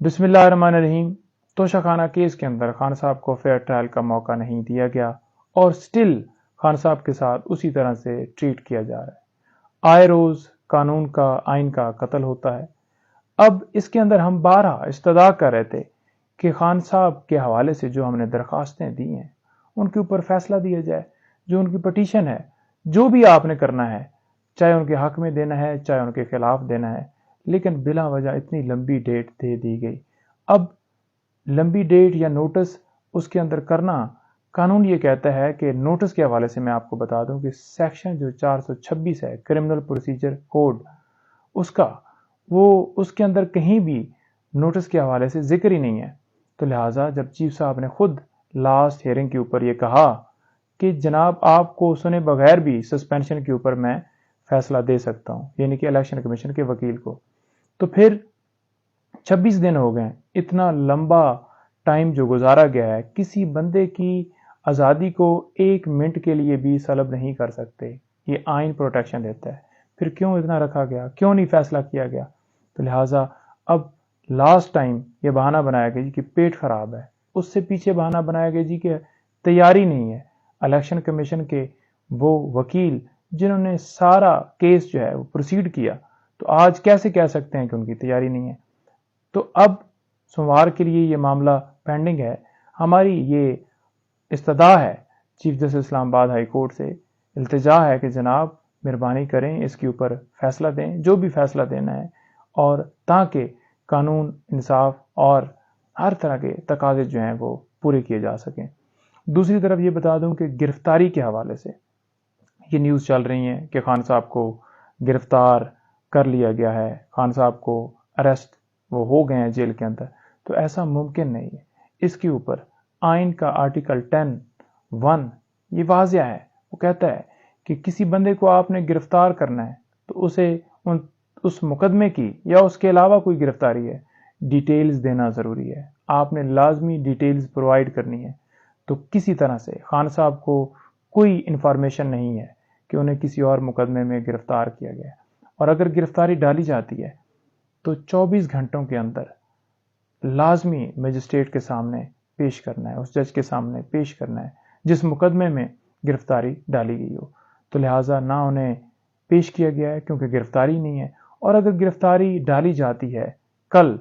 बिस्मिल्लाहिर्रहमानिर्रहीम। तोशा खाना केस के अंदर खान साहब को फेयर ट्रायल का मौका नहीं दिया गया और स्टिल खान साहब के साथ उसी तरह से ट्रीट किया जा रहा है। आए रोज कानून का, आइन का कत्ल होता है। अब इसके अंदर हम 12 इस्तदा कर रहे थे कि खान साहब के हवाले से जो हमने दरखास्तें दी हैं उनके ऊपर फैसला दिया जाए। जो उनकी पटिशन है, जो भी आपने करना है, चाहे उनके हक में देना है चाहे उनके खिलाफ देना है, लेकिन बिला वजह इतनी लंबी डेट दे दी गई। अब लंबी डेट या नोटिस उसके अंदर करना, कानून ये कहता है कि नोटिस के हवाले से मैं आपको बता दूं कि सेक्शन जो 426 है क्रिमिनल प्रोसीजर कोड, उसके अंदर कहीं भी नोटिस के हवाले से जिक्र ही नहीं है। तो लिहाजा जब चीफ साहब ने खुद लास्ट हियरिंग के ऊपर ये कहा कि जनाब आपको सुने बगैर भी सस्पेंशन के ऊपर मैं फैसला दे सकता हूं, यानी कि इलेक्शन कमीशन के वकील को, तो फिर 26 दिन हो गए। इतना लंबा टाइम जो गुजारा गया है, किसी बंदे की आज़ादी को 1 मिनट के लिए भी सलब नहीं कर सकते, ये आइन प्रोटेक्शन देता है। फिर क्यों इतना रखा गया, क्यों नहीं फैसला किया गया? तो लिहाजा अब लास्ट टाइम ये बहाना बनाया गया जी कि पेट खराब है, उससे पीछे बहाना बनाया गया जी कि तैयारी नहीं है। इलेक्शन कमीशन के वो वकील जिन्होंने सारा केस जो है वो प्रोसीड किया, तो आज कैसे कह सकते हैं कि उनकी तैयारी नहीं है? तो अब सोमवार के लिए ये मामला पेंडिंग है। हमारी ये इस्तदा है chief justice Islamabad high court से, इल्तिजा है कि जनाब मेहरबानी करें, इसके ऊपर फैसला दें, जो भी फैसला देना है, और ताकि कानून, इंसाफ और हर तरह के तकाजे जो हैं वो पूरे किए जा सकें। दूसरी तरफ ये बता दूं कि गिरफ्तारी के हवाले से ये न्यूज़ चल रही है कि खान साहब को गिरफ्तार कर लिया गया है, खान साहब को अरेस्ट वो हो गए हैं जेल के अंदर। तो ऐसा मुमकिन नहीं है। इसके ऊपर आइन का आर्टिकल 10(1) ये वाज़िया है। वो कहता है कि किसी बंदे को आपने गिरफ्तार करना है तो उसे उस मुकदमे की या उसके अलावा कोई गिरफ्तारी है, डिटेल्स देना ज़रूरी है। आपने लाजमी डिटेल्स प्रोवाइड करनी है। तो किसी तरह से खान साहब को कोई इंफॉर्मेशन नहीं है कि उन्हें किसी और मुकदमे में गिरफ्तार किया गया, और अगर गिरफ्तारी डाली जाती है तो 24 घंटों के अंदर लाजमी मजिस्ट्रेट के सामने पेश करना है, उस जज के सामने पेश करना है जिस मुकदमे में गिरफ्तारी डाली गई हो। तो लिहाजा ना उन्हें पेश किया गया है क्योंकि गिरफ्तारी नहीं है, और अगर गिरफ्तारी डाली जाती है कल,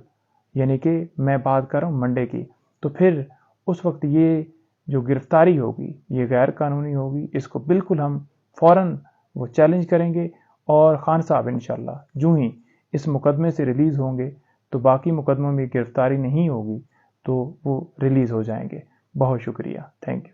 यानी कि मैं बात कर रहा हूँ मंडे की, तो फिर उस वक्त ये जो गिरफ्तारी होगी ये गैर कानूनी होगी। इसको बिल्कुल हम फौरन वो चैलेंज करेंगे, और खान साहब इंशाल्लाह जो ही इस मुकदमे से रिलीज़ होंगे तो बाकी मुकदमों में गिरफ्तारी नहीं होगी तो वो रिलीज़ हो जाएंगे। बहुत शुक्रिया, थैंक यू।